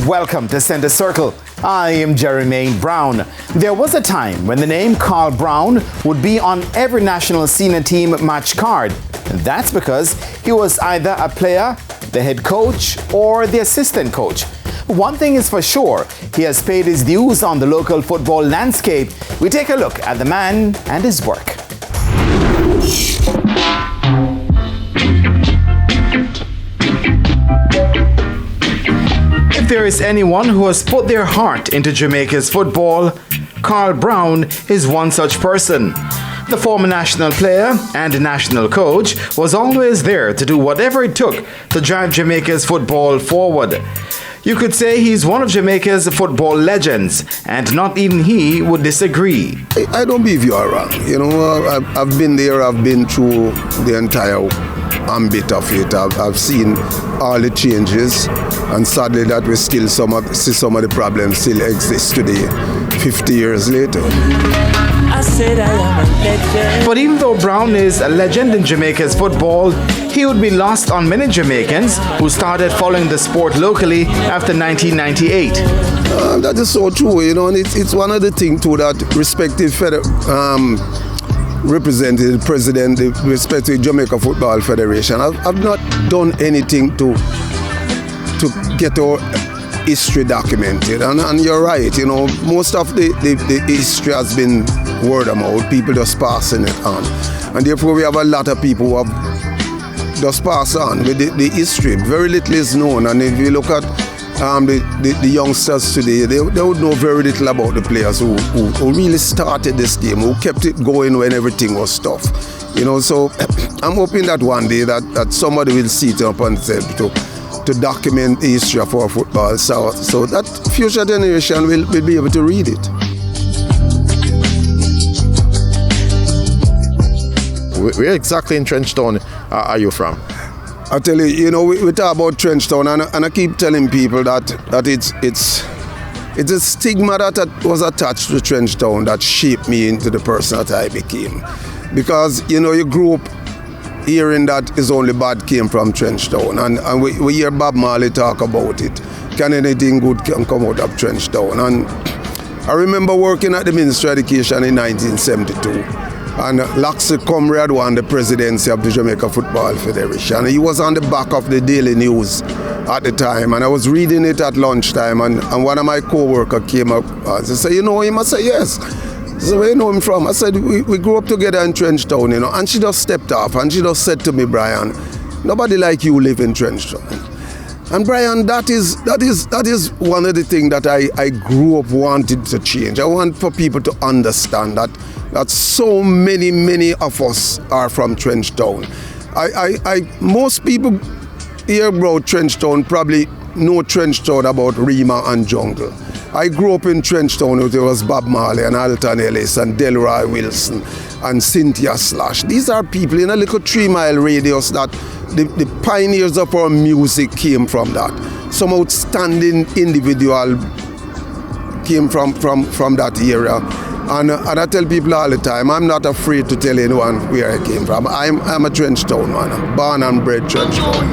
Welcome to Center Circle. I am Jermaine Brown. There was a time when the name Carl Brown would be on every national senior team match card. And that's because he was either a player, the head coach, or the assistant coach. One thing is for sure, he has paid his dues on the local football landscape. We take a look at the man and his work. If there is anyone who has put their heart into Jamaica's football, Carl Brown is one such person. The former national player and national coach was always there to do whatever it took to drive Jamaica's football forward. You could say he's one of Jamaica's football legends, and not even he would disagree. I don't believe you are wrong. You know, I've been there, I've been through the entire ambit of it. I've seen all the changes, and sadly that we still see some of the problems still exist today, 50 years later. I said I am a legend. But even though Brown is a legend in Jamaica's football, he would be lost on many Jamaicans who started following the sport locally after 1998. That is so true, you know, and it's one of the things too that respective represented president, the respective Jamaica Football Federation. I've not done anything to get our history documented, and you're right, you know, most of the history has been word of mouth, people just passing it on, and therefore we have a lot of people who have just passed on with the history. Very little is known, and if you look at the youngsters today, they would know very little about the players who really started this game, who kept it going when everything was tough. You know, so I'm hoping that one day that somebody will see it upon themselves to document the history of our football, so that future generation will be able to read it. Where exactly in Trenchtown are you from? I tell you, you know, we talk about Trenchtown, and I keep telling people that it's a stigma that was attached to Trenchtown that shaped me into the person that I became. Because, you know, you grew up hearing that is only bad came from Trenchtown, and we hear Bob Marley talk about it. Can anything good come out of Trenchtown? And I remember working at the Ministry of Education in 1972. And Laxi Comrade won the presidency of the Jamaica Football Federation. He was on the back of the Daily News at the time, and I was reading it at lunchtime, and one of my co-workers came up and said, "You know him?" I said, "Yes." She said, "Where you know him from?" I said, we grew up together in Trenchtown, you know. And she just stepped off and she just said to me, "Brian, nobody like you live in Trenchtown." And Brian, that is one of the things that I grew up wanting to change. I want for people to understand that so many of us are from Trenchtown. Most people here about Trenchtown probably know Trenchtown about Rima and Jungle. I grew up in Trenchtown. There was Bob Marley and Alton Ellis and Delroy Wilson and Cynthia Slash. These are people in a little 3-mile radius that the pioneers of our music came from that. Some outstanding individual came from that area. And I tell people all the time, I'm not afraid to tell anyone where I came from. I'm a Trenchtown man. I'm born and bred Trenchtown.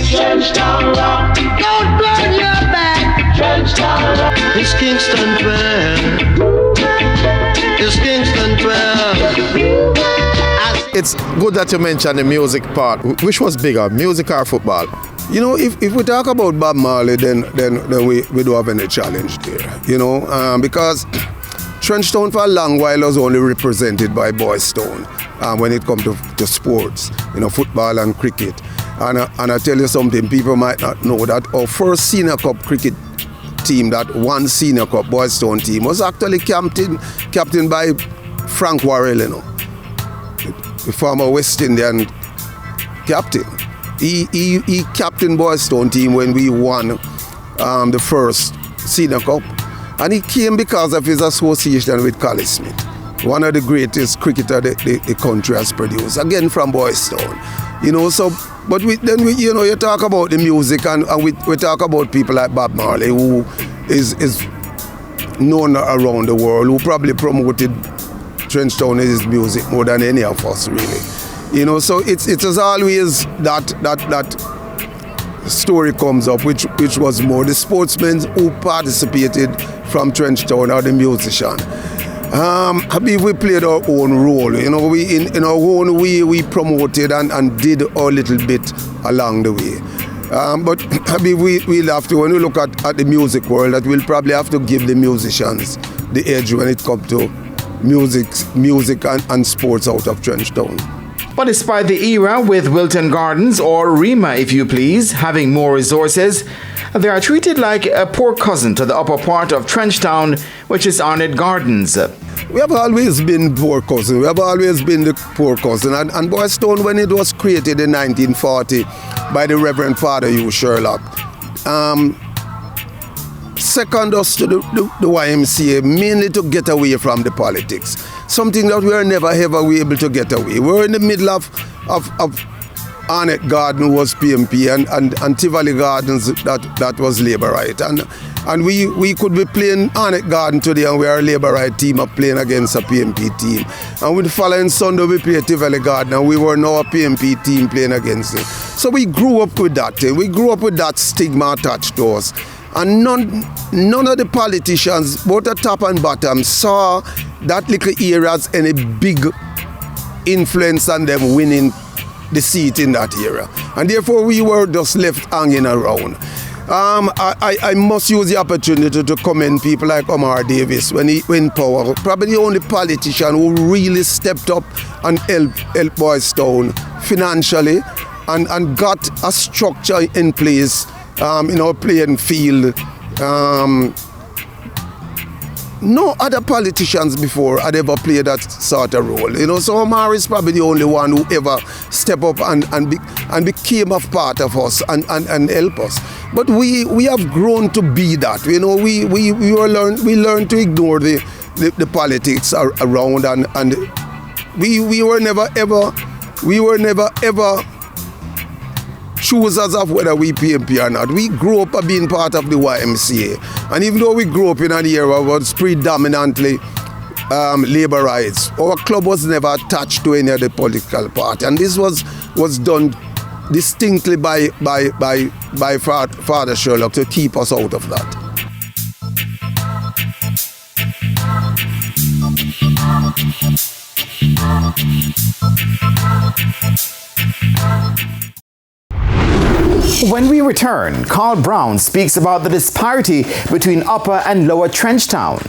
Trenchtown rock, don't burn your back. Trenchtown rock, it's Kingston 12. It's Kingston 12. It's good that you mentioned the music part. Which was bigger, music or football? You know, if we talk about Bob Marley, then we don't have any challenge there. You know, because Trenchtown for a long while was only represented by Boys Town when it comes to sports, you know, football and cricket. And I tell you something, people might not know that our first senior cup cricket team, that one senior cup Boys Town team, was actually captained by Frank Worrell, you know, the former West Indian captain. He captained Boys Town team when we won the first senior cup. And he came because of his association with Collie Smith, one of the greatest cricketers the country has produced, again from Boys Town. You know, so, but you know, you talk about the music, and we talk about people like Bob Marley, who is known around the world, who probably promoted Trenchtown and his music more than any of us, really. You know, so it's always that story comes up, which was more the sportsmen who participated from Trenchtown or the musician. I mean, we played our own role. You know, we in our own way we promoted and did our little bit along the way. But I mean, we'll have to, when we look at the music world, that we'll probably have to give the musicians the edge when it comes to music and sports out of Trenchtown. But despite the era with Wilton Gardens, or Rima if you please, having more resources, they are treated like a poor cousin to the upper part of Trenchtown, which is Arnett Gardens. We have always been poor cousin. We have always been the poor cousin. And Boystown, when it was created in 1940 by the Reverend Father Hugh Sherlock, second us to the YMCA mainly to get away from the politics. Something that we were never ever able to get away. We were in the middle of Arnett Garden was PMP and Tivoli Gardens that was Labour Right. And we could be playing Arnett Garden today and we are a Labour Right team up playing against a PMP team. And with the following Sunday we play Tivoli Garden and we were now a PMP team playing against it. So we grew up with that thing. We grew up with that stigma attached to us. And none of the politicians, both the top and bottom, saw that little era as any big influence on them winning the seat in that era. And therefore we were just left hanging around. I must use the opportunity to commend people like Omar Davis when he in power. Probably the only politician who really stepped up and helped Boystown financially and got a structure in place in our playing field. No other politicians before had ever played that sort of role. You know, so Omar is probably the only one who ever stepped up and became a part of us and help us. But we have grown to be that. You know, we learned to ignore the politics around and we were never ever choosers of whether we PMP or not. We grew up being part of the YMCA. And even though we grew up in an era where it was predominantly Labour rights, our club was never attached to any other political party. And this was done distinctly by Father Sherlock to keep us out of that. When we return, Carl Brown speaks about the disparity between Upper and Lower Trenchtown.